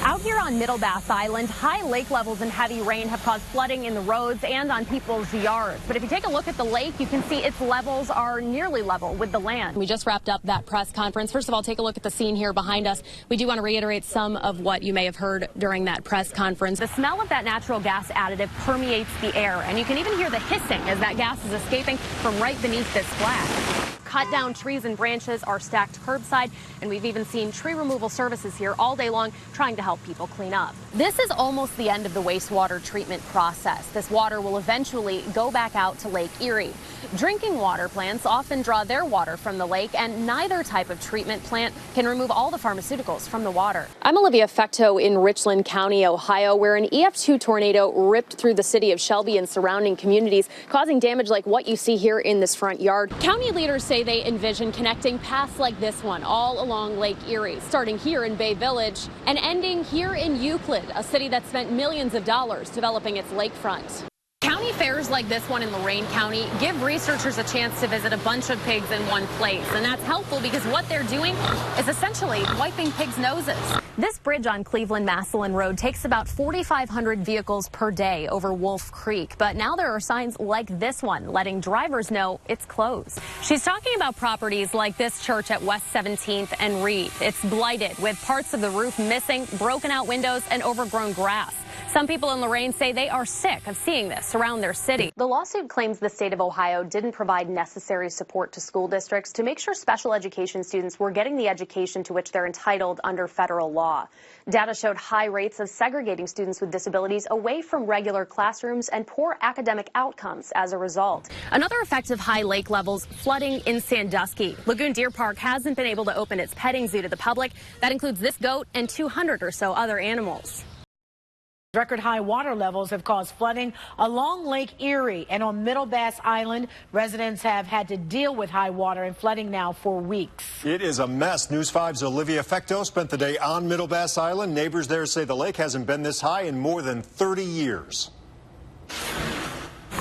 Out here on Middle Bass Island, high lake levels and heavy rain have caused flooding in the roads and on people's yards. But if you take a look at the lake, you can see its levels are nearly level with the land. We just wrapped up that press conference. First of all, take a look at the scene here behind us. We do want to reiterate some of what you may have heard during that press conference. The smell of that natural gas additive permeates the air, and you can even hear the hissing as that gas is escaping from right beneath this flag. Cut down trees and branches are stacked curbside, and we've even seen tree removal services here all day long trying to help people clean up. This is almost the end of the wastewater treatment process. This water will eventually go back out to Lake Erie. Drinking water plants often draw their water from the lake, and neither type of treatment plant can remove all the pharmaceuticals from the water. I'm Olivia Fecteau in Richland County, Ohio, where an EF2 tornado ripped through the city of Shelby and surrounding communities, causing damage like what you see here in this front yard. County leaders say they envision connecting paths like this one all along Lake Erie, starting here in Bay Village and ending here in Euclid, a city that spent millions of dollars developing its lakefront. County fairs like this one in Lorain County give researchers a chance to visit a bunch of pigs in one place, and that's helpful because what they're doing is essentially wiping pigs' noses. This bridge on Cleveland-Massillon Road takes about 4,500 vehicles per day over Wolf Creek, but now there are signs like this one letting drivers know it's closed. She's talking about properties like this church at West 17th and Reed. It's blighted with parts of the roof missing, broken out windows, and overgrown grass. Some people in Lorain say they are sick of seeing this around their city. The lawsuit claims the state of Ohio didn't provide necessary support to school districts to make sure special education students were getting the education to which they're entitled under federal law. Data showed high rates of segregating students with disabilities away from regular classrooms and poor academic outcomes as a result. Another effect of high lake levels, flooding in Sandusky. Lagoon Deer Park hasn't been able to open its petting zoo to the public. That includes this goat and 200 or so other animals. Record high water levels have caused flooding along Lake Erie and on Middle Bass Island. Residents have had to deal with high water and flooding now for weeks. It is a mess. News 5's Olivia Fecteau spent the day on Middle Bass Island. Neighbors there say the lake hasn't been this high in more than 30 years.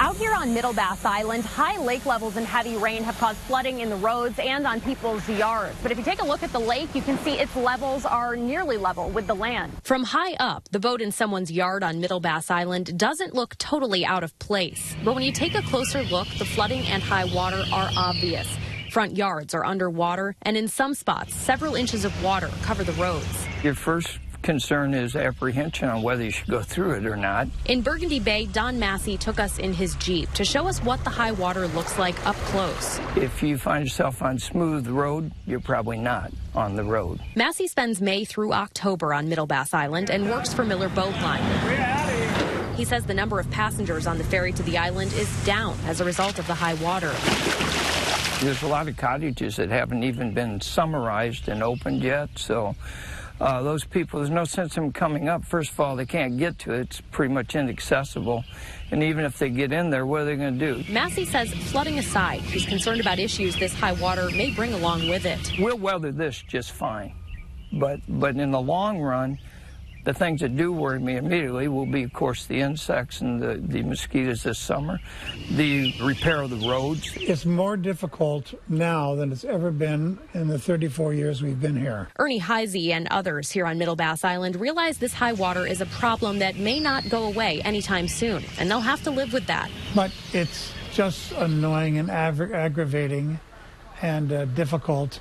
Out here on Middle Bass Island, high lake levels and heavy rain have caused flooding in the roads and on people's yards. But if you take a look at the lake, you can see its levels are nearly level with the land. From high up, the boat in someone's yard on Middle Bass Island doesn't look totally out of place. But when you take a closer look, the flooding and high water are obvious. Front yards are underwater, and in some spots, several inches of water cover the roads. Your first concern is apprehension on whether you should go through it or not. In Burgundy Bay, Don Massey took us in his Jeep to show us what the high water looks like up close. If you find yourself on smooth road, you're probably not on the road. Massey spends May through October on Middle Bass Island and works for Miller Boat Line. He says the number of passengers on the ferry to the island is down as a result of the high water. There's a lot of cottages that haven't even been summarized and opened yet, so those people, there's no sense in them coming up. First of all, they can't get to it. It's pretty much inaccessible. And even if they get in there, what are they going to do? Massey says, flooding aside, he's concerned about issues this high water may bring along with it. We'll weather this just fine. But in the long run, the things that do worry me immediately will be, of course, the insects and the mosquitoes this summer, the repair of the roads. It's more difficult now than it's ever been in the 34 years we've been here. Ernie Heisey and others here on Middle Bass Island realize this high water is a problem that may not go away anytime soon, and they'll have to live with that. But it's just annoying and aggravating and difficult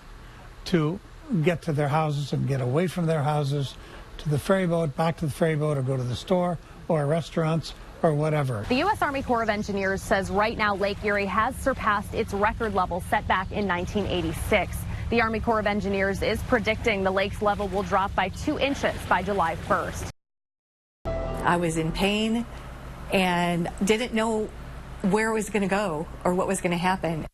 to get to their houses and get away from their houses, to the ferry boat, back to the ferry boat, or go to the store or restaurants or whatever. The U.S. Army Corps of Engineers says right now Lake Erie has surpassed its record level set back in 1986. The Army Corps of Engineers is predicting the lake's level will drop by 2 inches by July 1st. I was in pain and didn't know where it was going to go or what was going to happen.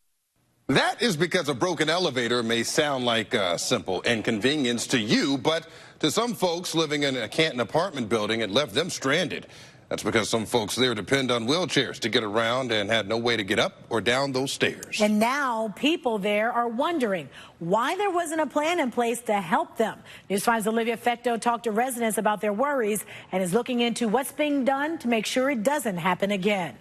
That is because a broken elevator may sound like a simple inconvenience to you, but to some folks living in a Canton apartment building, it left them stranded. That's because some folks there depend on wheelchairs to get around and had no way to get up or down those stairs. And now people there are wondering why there wasn't a plan in place to help them. News 5's Olivia Fecteau talked to residents about their worries and is looking into what's being done to make sure it doesn't happen again.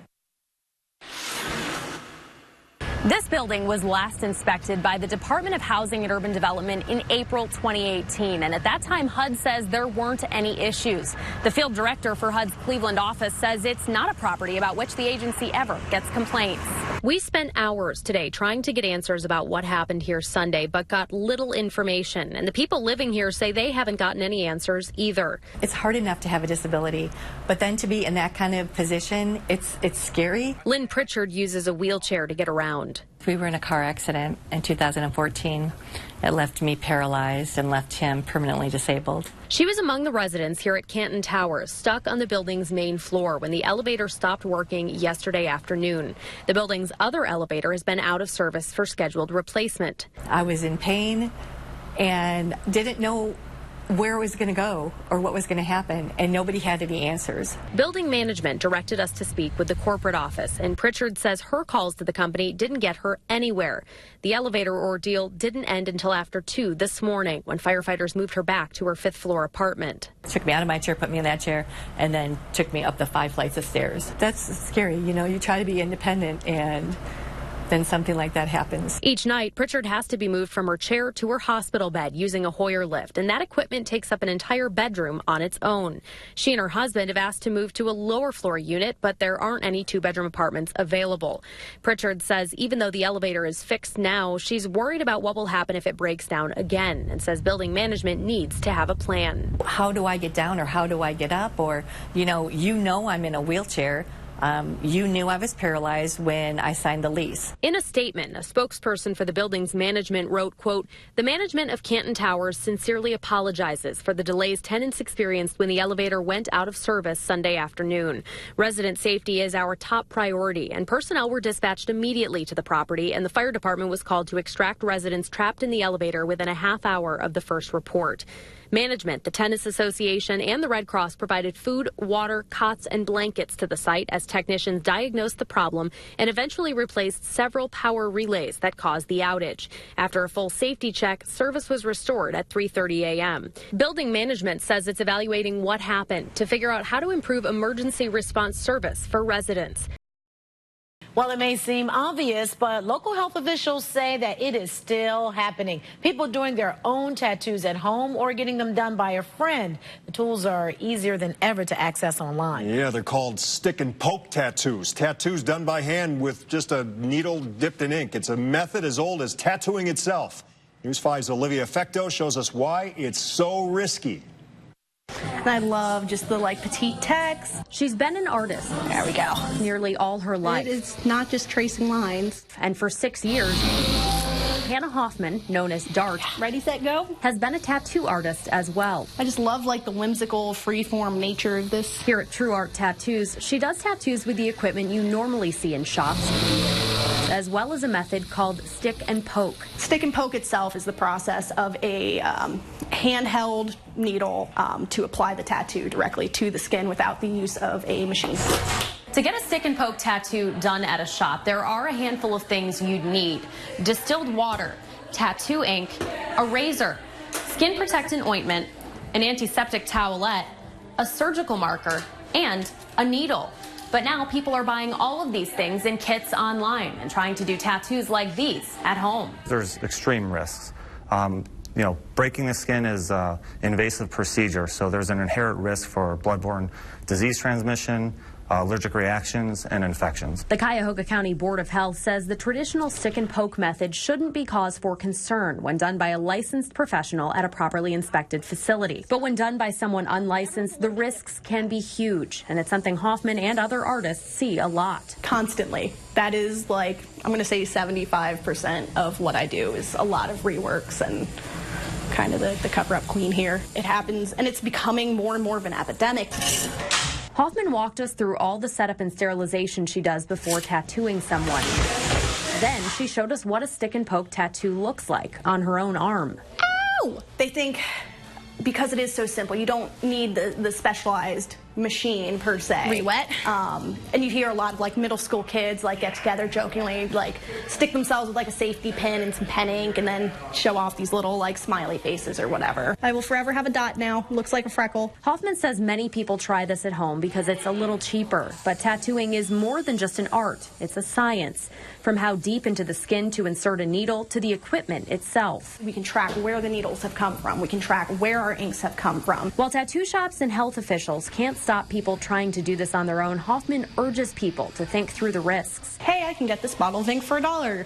This building was last inspected by the Department of Housing and Urban Development in April 2018. And at that time, HUD says there weren't any issues. The field director for HUD's Cleveland office says it's not a property about which the agency ever gets complaints. We spent hours today trying to get answers about what happened here Sunday, but got little information. And the people living here say they haven't gotten any answers either. It's hard enough to have a disability, but then to be in that kind of position, it's scary. Lynn Pritchard uses a wheelchair to get around. We were in a car accident in 2014. It left me paralyzed and left him permanently disabled. She was among the residents here at Canton Towers, stuck on the building's main floor when the elevator stopped working yesterday afternoon. The building's other elevator has been out of service for scheduled replacement. I was in pain and didn't know where it was going to go or what was going to happen, and nobody had any answers. Building management directed us to speak with the corporate office, and Pritchard says her calls to the company didn't get her anywhere. The elevator ordeal didn't end until after 2 this morning when firefighters moved her back to her 5th floor apartment. Took me out of my chair, put me in that chair, and then took me up the 5 flights of stairs. That's scary, you know, you try to be independent and then something like that happens. Each night, Pritchard has to be moved from her chair to her hospital bed using a Hoyer lift, and that equipment takes up an entire bedroom on its own. She and her husband have asked to move to a lower floor unit, but there aren't any 2-bedroom apartments available. Pritchard says even though the elevator is fixed now, she's worried about what will happen if it breaks down again, and says building management needs to have a plan. How do I get down, or how do I get up? Or, you know I'm in a wheelchair. You knew I was paralyzed when I signed the lease. In a statement, a spokesperson for the building's management wrote, quote, "The management of Canton Towers sincerely apologizes for the delays tenants experienced when the elevator went out of service Sunday afternoon. Resident safety is our top priority, and personnel were dispatched immediately to the property, and the fire department was called to extract residents trapped in the elevator within a half hour of the first report." Management, the Tennis Association, and the Red Cross provided food, water, cots, and blankets to the site as technicians diagnosed the problem and eventually replaced several power relays that caused the outage. After a full safety check, service was restored at 3:30 a.m. Building management says it's evaluating what happened to figure out how to improve emergency response service for residents. Well, it may seem obvious, but local health officials say that it is still happening. People doing their own tattoos at home or getting them done by a friend. The tools are easier than ever to access online. Yeah, they're called stick and poke tattoos. Tattoos done by hand with just a needle dipped in ink. It's a method as old as tattooing itself. News 5's Olivia Fecteau shows us why it's so risky. And I love just the petite text. She's been an artist. There we go. Nearly all her life. It's not just tracing lines. And for 6 years, Hannah Hoffman, known as Dart, Ready, set, go, has been a tattoo artist as well. I just love the whimsical, free-form nature of this. Here at True Art Tattoos, she does tattoos with the equipment you normally see in shops, as well as a method called stick and poke. Stick and poke itself is the process of a handheld needle to apply the tattoo directly to the skin without the use of a machine. To get a stick and poke tattoo done at a shop, there are a handful of things you'd need. Distilled water, tattoo ink, a razor, skin protectant ointment, an antiseptic towelette, a surgical marker, and a needle. But now people are buying all of these things in kits online and trying to do tattoos like these at home. There's extreme risks. Breaking the skin is an invasive procedure, so there's an inherent risk for bloodborne disease transmission, allergic reactions, and infections. The Cuyahoga County Board of Health says the traditional stick and poke method shouldn't be cause for concern when done by a licensed professional at a properly inspected facility. But when done by someone unlicensed, the risks can be huge, and it's something Hoffman and other artists see a lot. Constantly. That is I'm going to say 75% of what I do is a lot of reworks and kind of the cover-up queen here. It happens, and it's becoming more and more of an epidemic. Hoffman walked us through all the setup and sterilization she does before tattooing someone. Then she showed us what a stick and poke tattoo looks like on her own arm. Ow! They think because it is so simple, you don't need the specialized machine per se. Re-wet. And you hear a lot of middle school kids get together jokingly, stick themselves with a safety pin and some pen ink and then show off these little smiley faces or whatever. I will forever have a dot now. Looks like a freckle. Hoffman says many people try this at home because it's a little cheaper, but tattooing is more than just an art. It's a science. from how deep into the skin to insert a needle to the equipment itself. We can track where the needles have come from. We can track where our inks have come from. While tattoo shops and health officials can't stop people trying to do this on their own, Hoffman urges people to think through the risks. Hey, I can get this bottle of ink for $1.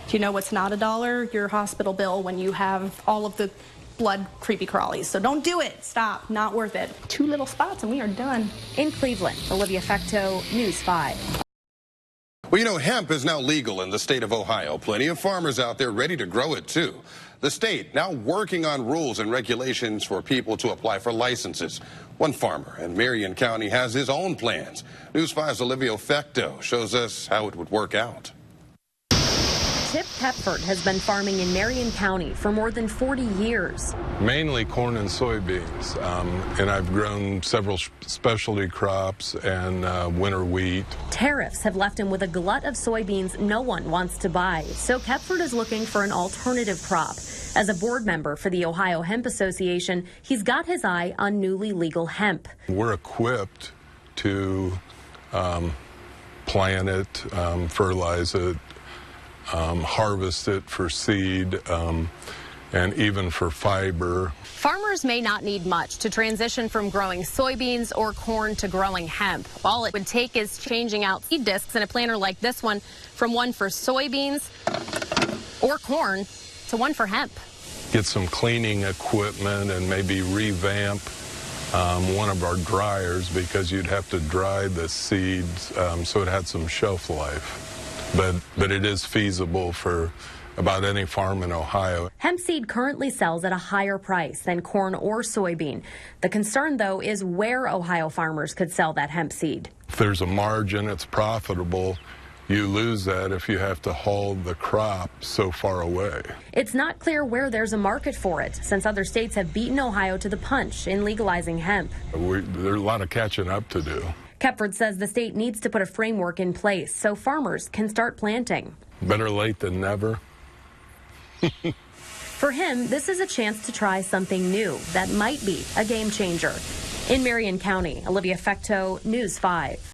Do you know what's not $1? Your hospital bill when you have all of the blood creepy crawlies. So don't do it. Stop. Not worth it. 2 little spots and we are done. In Cleveland, Olivia Fecteau, News 5. Well, you know, hemp is now legal in the state of Ohio. Plenty of farmers out there ready to grow it, too. The state now working on rules and regulations for people to apply for licenses. One farmer in Marion County has his own plans. News 5's Olivia Fecteau shows us how it would work out. Tip Pepford has been farming in Marion County for more than 40 years. Mainly corn and soybeans, and I've grown several specialty crops and winter wheat. Tariffs have left him with a glut of soybeans no one wants to buy, so Pepford is looking for an alternative crop. As a board member for the Ohio Hemp Association, he's got his eye on newly legal hemp. We're equipped to plant it, fertilize it, harvest it for seed, and even for fiber. Farmers may not need much to transition from growing soybeans or corn to growing hemp. All it would take is changing out seed discs in a planter like this one from one for soybeans or corn to one for hemp. Get some cleaning equipment and maybe revamp one of our dryers, because you'd have to dry the seeds so it had some shelf life. But it is feasible for about any farm in Ohio. Hemp seed currently sells at a higher price than corn or soybean. The concern, though, is where Ohio farmers could sell that hemp seed. If there's a margin, it's profitable. You lose that if you have to haul the crop so far away. It's not clear where there's a market for it, since other states have beaten Ohio to the punch in legalizing hemp. There's a lot of catching up to do. Kepford says the state needs to put a framework in place so farmers can start planting. Better late than never. For him, this is a chance to try something new that might be a game changer. In Marion County, Olivia Fecteau, News 5.